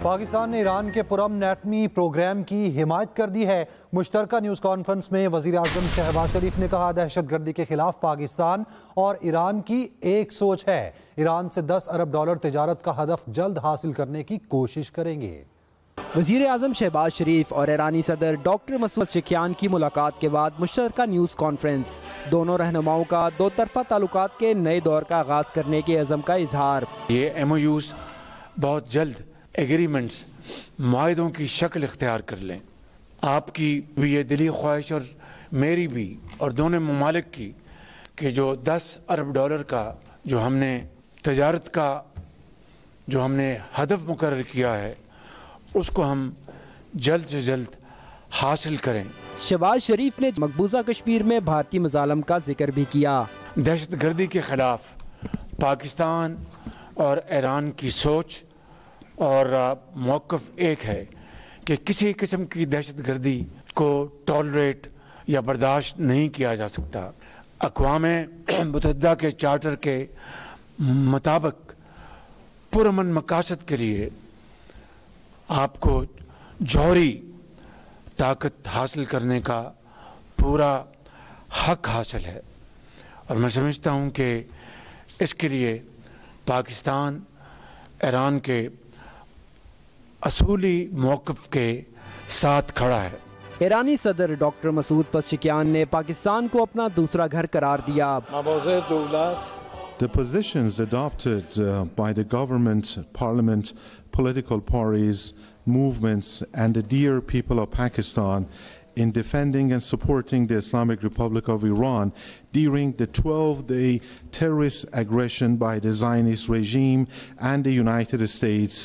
پاکستان نے ایران کے پرامن ایٹمی پروگرام کی حمایت کر دی ہے۔ مشترکہ نیوز کانفرنس میں وزیر اعظم شہباز شریف نے کہا دہشت گردی کے خلاف پاکستان اور ایران کی ایک سوچ ہے، ایران سے $10 ارب تجارت کا ہدف جلد حاصل کرنے کی کوشش کریں گے۔ وزیر اعظم شہباز شریف اور ایرانی صدر ڈاکٹر مسعود پزشکیان کی ملاقات کے بعد مشترکہ نیوز کانفرنس، دونوں رہنماؤں کا دو طرفہ تعلقات کے نئے دور کا آغاز کرنے کے عزم کا اظہار۔ یہ MOUs بہت جلد ایگریمنٹس، معاہدوں کی شکل اختیار کر لیں۔ آپ کی بھی یہ دلی خواہش اور میری بھی اور دونوں ممالک کی کہ جو $10 ارب کا جو ہم نے تجارت کا جو ہم نے ہدف مقرر کیا ہے اس کو ہم جلد سے جلد حاصل کریں۔ شہباز شریف نے مقبوضہ کشمیر میں بھارتی مظالم کا ذکر بھی کیا۔ دہشت گردی کے خلاف پاکستان اور ایران کی سوچ اور موقف ایک ہے کہ کسی قسم کی دہشت گردی کو ٹالریٹ یا برداشت نہیں کیا جا سکتا۔ اقوام متحدہ کے چارٹر کے مطابق پرامن مقاصد کے لیے آپ کو جوہری طاقت حاصل کرنے کا پورا حق حاصل ہے، اور میں سمجھتا ہوں کہ اس کے لیے پاکستان ایران کے اصولی موقف کے ساتھ کھڑا ہے۔ ایرانی صدر ڈاکٹر مسعود پزشکیان نے پاکستان کو اپنا دوسرا گھر قرار دیا۔ The positions adopted by the government, parliament, political parties, movements and the dear people of Pakistan in defending and supporting the Islamic Republic of Iran during the 12-day terrorist aggression by the Zionist regime and the United States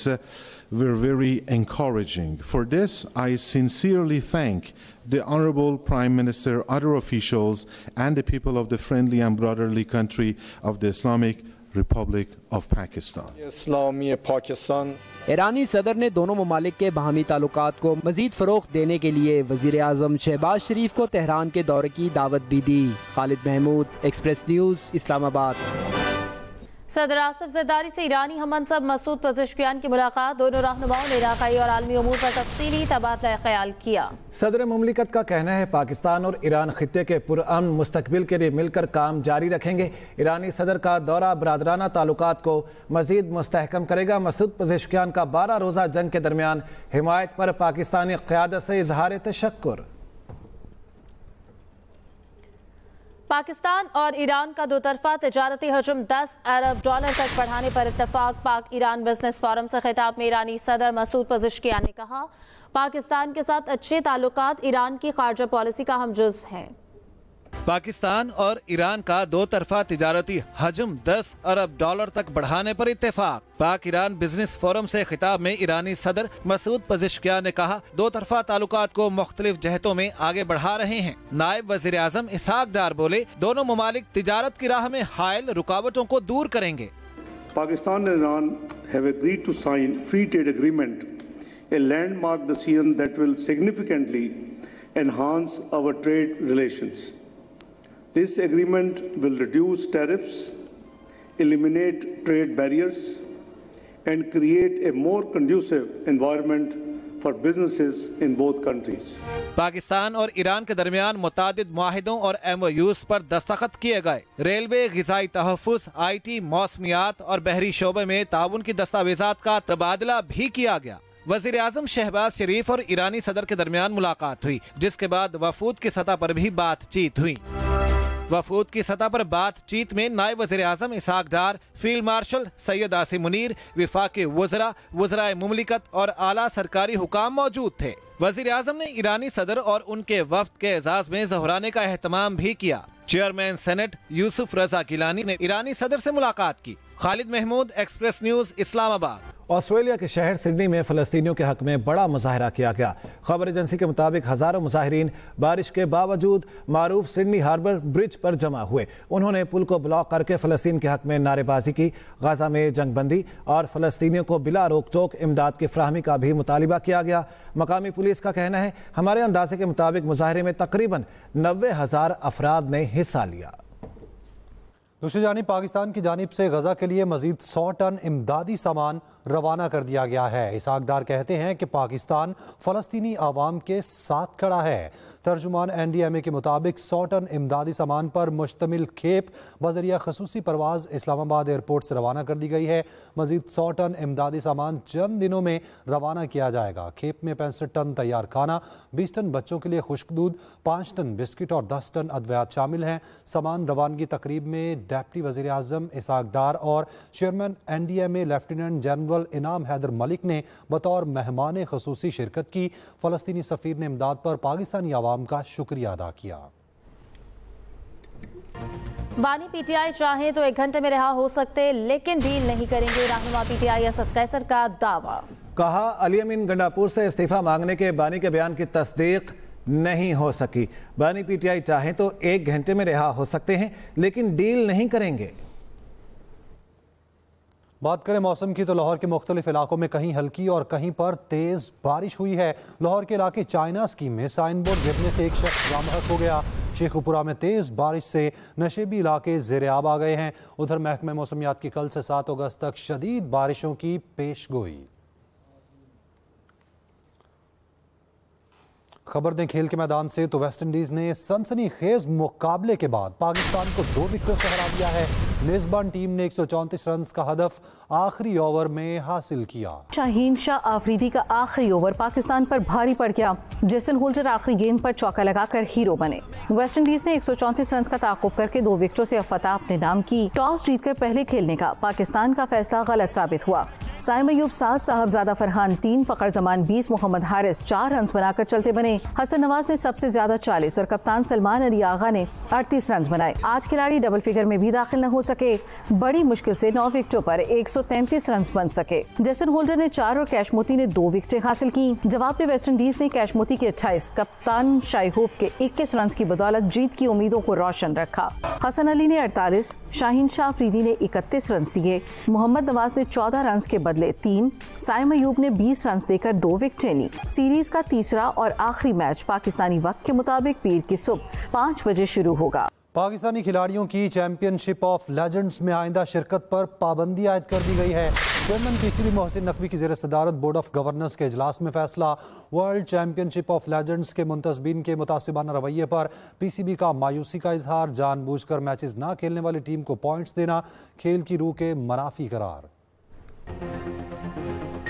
were very encouraging. For this, I sincerely thank the Honorable Prime Minister, other officials, and the people of the friendly and brotherly country of the Islamic Republic of Pakistan. ایرانی صدر نے دونوں ممالک کے باہمی تعلقات کو مزید فروغ دینے کے لیے وزیر اعظم شہباز شریف کو تہران کے دورے کی دعوت بھی دی۔ خالد محمود، ایکسپریس نیوز، اسلام آباد۔ صدر آصف زرداری سے ایرانی ہم منصب مسعود پزشکیان کی ملاقات، دونوں رہنماؤں نے علاقائی اور عالمی امور پر تفصیلی تبادلہ خیال کیا۔ صدر مملکت کا کہنا ہے پاکستان اور ایران خطے کے پرامن مستقبل کے لیے مل کر کام جاری رکھیں گے۔ ایرانی صدر کا دورہ برادرانہ تعلقات کو مزید مستحکم کرے گا۔ مسعود پزشکیان کا 12 روزہ جنگ کے درمیان حمایت پر پاکستانی قیادت سے اظہار تشکر۔ پاکستان اور ایران کا دو طرفہ تجارتی حجم $10 ارب تک بڑھانے پر اتفاق۔ پاک ایران بزنس فورم سے خطاب میں ایرانی صدر مسعود پزشکیان نے کہا پاکستان کے ساتھ اچھے تعلقات ایران کی خارجہ پالیسی کا اہم جز ہیں۔ پاکستان اور ایران کا دو طرفہ تجارتی حجم $10 ارب تک بڑھانے پر اتفاق۔ پاک ایران بزنس فورم سے خطاب میں ایرانی صدر مسعود پزشکیان نے کہا دو طرفہ تعلقات کو مختلف جہتوں میں آگے بڑھا رہے ہیں۔ نائب وزیر اعظم اسحاق ڈار بولے دونوں ممالک تجارت کی راہ میں حائل رکاوٹوں کو دور کریں گے۔ Pakistan and Iran have agreed to sign free trade agreement, a landmark decision that will significantly enhance our trade relations. This agreement will reduce tariffs, eliminate trade barriers, and create a more conducive environment for businesses in both countries. Pakistan اور ایران کے درمیان متعدد معاہدوں اور MOUs پر دستخط کیے گئے۔ Railway, غذائی تحفظ، IT، موسمیات اور بحری شعبے میں تعاون کی دستاویزات کا تبادلہ بھی کیا گیا۔ وزیر اعظم شہباز شریف اور ایرانی صدر کے درمیان ملاقات ہوئی، جس کے بعد وفود کی سطح پر بھی بات چیت ہوئی۔ وفود کی سطح پر بات چیت میں نائب وزیر اعظم اسحاق ڈار، فیلڈ مارشل سید عاصم منیر، وفاقی وزراء، وزرائے مملکت اور اعلیٰ سرکاری حکام موجود تھے۔ وزیر اعظم نے ایرانی صدر اور ان کے وفد کے اعزاز میں ظہرانے کا اہتمام بھی کیا۔ چیئرمین سینٹ یوسف رضا گیلانی نے ایرانی صدر سے ملاقات کی۔ خالد محمود، ایکسپریس نیوز، اسلام آباد۔ آسٹریلیا کے شہر سڈنی میں فلسطینیوں کے حق میں بڑا مظاہرہ کیا گیا۔ خبر ایجنسی کے مطابق ہزاروں مظاہرین بارش کے باوجود معروف سڈنی ہاربر برج پر جمع ہوئے۔ انہوں نے پل کو بلاک کر کے فلسطین کے حق میں نعرے بازی کی، غزہ میں جنگ بندی اور فلسطینیوں کو بلا روک ٹوک امداد کی فراہمی کا بھی مطالبہ کیا گیا۔ مقامی پولیس کا کہنا ہے ہمارے اندازے کے مطابق مظاہرے میں تقریباً 90,000 افراد نے حصہ لیا۔ दूसरी जानिब पाकिस्तान की जानिब से गजा के लिए मजीद 100 टन इमदादी सामान रवाना कर दिया गया है। इसहाक डार कहते हैं कि पाकिस्तान फ़लस्तीनी आवाम के साथ खड़ा है। तर्जुमान NDMA के मुताबिक 100 टन इमदादी सामान पर मुश्तमिल खेप बजरिया खसूसी परवाज़ इस्लामाबाद एयरपोर्ट से रवाना कर दी गई है। मजीद 100 टन इमदादी सामान चंद दिनों में रवाना किया जाएगा। खेप में 65 टन तैयार खाना, 20 टन बच्चों के लिए खुश्क दूध, 5 टन बिस्किट और 10 टन अद्वियात शामिल हैं। सामान रवानगी तकरीब में डिप्टी वज़ीर आज़म इसहाक डार और चेयरमैन NDMA लेफ्टिनेंट जनरल इनाम हैदर मलिक ने बतौर मेहमान खसूसी शिरकत की। फ़लस्तीनी सफ़ीर ने इमदाद पर पाकिस्तानी आवाम का शुक्रिया अदा किया। बानी PTI चाहें तो 1 घंटे में रिहा हो सकते, लेकिन डील नहीं करेंगे। रहनुमा PTI असद कैसर का दावा। कहा अली अमीन गंडापुर से इस्तीफा मांगने के बानी के बयान की तस्दीक नहीं हो सकी। बानी PTI चाहें तो 1 घंटे में रिहा हो सकते हैं, लेकिन डील नहीं करेंगे। बात करें मौसम की तो लाहौर के मुख्तलिफ इलाकों में कहीं हल्की और कहीं पर तेज बारिश हुई है। लाहौर के इलाके चाइना स्कीम में साइन बोर्ड गिरने से एक शख्स गामहक हो गया। शेखुपुरा में तेज बारिश से नशेबी इलाके ज़ेर-ए-आब आ गए हैं। उधर महकमे मौसमियात की कल से 7 अगस्त तक शदीद बारिशों की पेशगोई। खबर दें खेल के मैदान से तो वेस्ट इंडीज ने सनसनीखेज मुकाबले के बाद पाकिस्तान को 2 विकेटों से हरा दिया है। मेजबान टीम ने 134 रन का हदफ आखिरी ओवर में हासिल किया। शाहीन शाह आफरीदी का आखिरी ओवर पाकिस्तान पर भारी पड़ गया। जेसन होल्डर आखिरी गेंद पर चौका लगाकर हीरो बने। वेस्ट इंडीज ने 134 रन का ताक़ुब करके 2 विकेटों से फतह अपने नाम की। टॉस जीतकर पहले खेलने का पाकिस्तान का फैसला गलत साबित हुआ। साइम अयूब 7, साहबजादा फरहान 3, फखर जमान 20, मोहम्मद हारिस 4 रन बनाकर चलते बने। हसन नवाज ने सबसे ज्यादा 40 और कप्तान सलमान अली आगा ने 38 रन बनाए। आज खिलाड़ी डबल फिगर में भी दाखिल न हो सके। बड़ी मुश्किल से 9 विकेटों पर 133 रन बन सके। जेसन होल्डर ने 4 और कैशमोती ने 2 विकेटें हासिल की। जवाब में वेस्ट इंडीज ने कैशमोती के 28, कप्तान शाही होप के 21 रन की बदौलत जीत की उम्मीदों को रोशन रखा। हसन अली ने 48, शाहीन शाह अफरीदी ने 31 रन दिए। मोहम्मद नवाज ने 14 रन के बदले 3, साइम अयूब ने 20 रन देकर 2 विकेटें ली। सीरीज का तीसरा और आखिरी मैच पाकिस्तानी वक्त के मुताबिक पीर की सुबह 5 बजे शुरू होगा। पाकिस्तानी खिलाड़ियों की चैंपियनशिप ऑफ लेजेंड्स में आइंदा शिरकत पर पाबंदी आयद कर दी गई है। चेयरमैन PCB मोहसिन नकवी की ज़ेर सदारत बोर्ड ऑफ गवर्नर्स के इजलास में फैसला। वर्ल्ड चैंपियनशिप ऑफ लेजेंड्स के मुंतजबीन के मुतासिबाना रवैये पर PCB का मायूसी का इजहार। जानबूझकर मैचेस ना खेलने वाली टीम को पॉइंट्स देना खेल की रूह के मनाफी करार।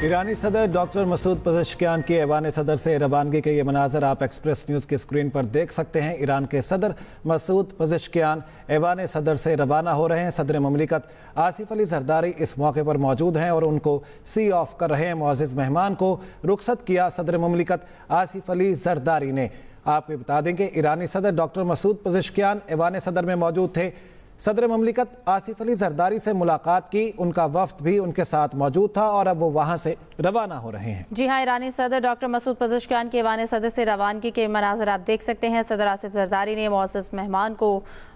ईरानी सदर डॉक्टर मसूद पज़ेश्कियान की ऐवान सदर से रवानगी के ये मनाजर आप एक्सप्रेस न्यूज़ की स्क्रीन पर देख सकते हैं। ईरान के सदर मसूद पज़ेश्कियान ऐवान सदर से रवाना हो रहे हैं। सदर ममलिकत आसिफ अली जरदारी इस मौके पर मौजूद हैं और उनको सी ऑफ कर रहे हैं। मुअज़्ज़िज़ मेहमान को रुखसत किया सदर ममलिकत आसिफ अली जरदारी ने। आपको बता दें कि ईरानी सदर डॉक्टर मसूद पज़ेश्कियान ऐवान सदर में मौजूद थे। सदर ममलिकत आसिफ अली जरदारी से मुलाकात की, उनका वफ्द भी उनके साथ मौजूद था और अब वो वहाँ से रवाना हो रहे हैं। जी हाँ, ईरानी सदर डॉक्टर मसूद पज़ेश्कियान के ऐवान सदर से रवानगी के मनाजर आप देख सकते हैं। सदर आसिफ जरदारी ने मुअज़्ज़िज़ मेहमान को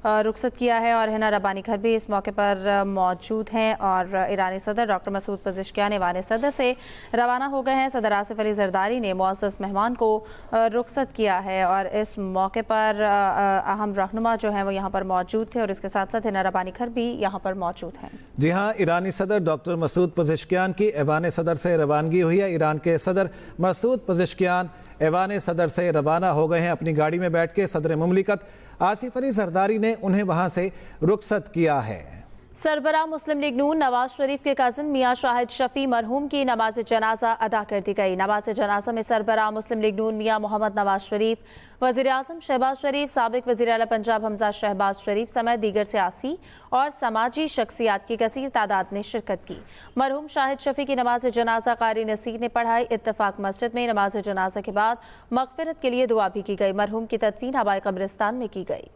रुखसत किया है और हिना रब्बानी घर भी इस मौके पर मौजूद हैं और ईरानी सदर डॉक्टर मसूद पज़ेश्कियान ऐवान सदर से रवाना हो गए हैं। सदर आसिफ अली जरदारी ने मुअज़्ज़िज़ मेहमान को रुखसत किया है और इस मौके पर अहम रहनुमा जो हैं वो यहाँ पर मौजूद थे और इसके साथ साथ हिना रब्बानी घर भी यहाँ पर मौजूद हैं। जी हाँ, ईरानी सदर डॉक्टर मसूद पज़ेश्कियान की ऐवान सदर से रवानगी हुई है। ईरान के सदर मसूद पज़ेश्कियान ऐवान सदर से रवाना हो गए हैं। अपनी गाड़ी में बैठ के सदर मुमलिकत आसिफ अली जरदारी ने उन्हें वहां से रुखसत किया है। सरबराह मुस्लिम लीग नून नवाज शरीफ के कज़न मियां शाहिद शफी मरहूम की नमाज जनाजा अदा कर दी गई। नमाज जनाजा में सरबराह मुस्लिम लीग नून मियां मोहम्मद नवाज शरीफ, वज़ीर आज़म शहबाज शरीफ, साबिक वज़ीर आला पंजाब हमजा शहबाज शरीफ समेत दीगर सियासी और समाजी शख्सियात की कसीर तादाद ने शिरकत की। मरहूम शाहिद शफी की नमाज जनाजा कारी नसीर ने पढ़ाई। इत्तफाक मस्जिद में नमाज जनाजा के बाद मगफिरत के लिए दुआ भी की गई। मरहूम की तदफीन हवाई कब्रिस्तान में की गई।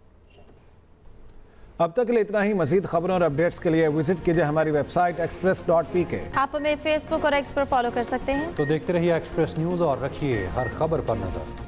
अब तक के लिए इतना ही। मजीद खबरों और अपडेट्स के लिए विजिट कीजिए हमारी वेबसाइट express.pk। आप हमें फेसबुक और एक्स पर फॉलो कर सकते हैं। तो देखते रहिए एक्सप्रेस न्यूज़ और रखिए हर खबर पर नजर।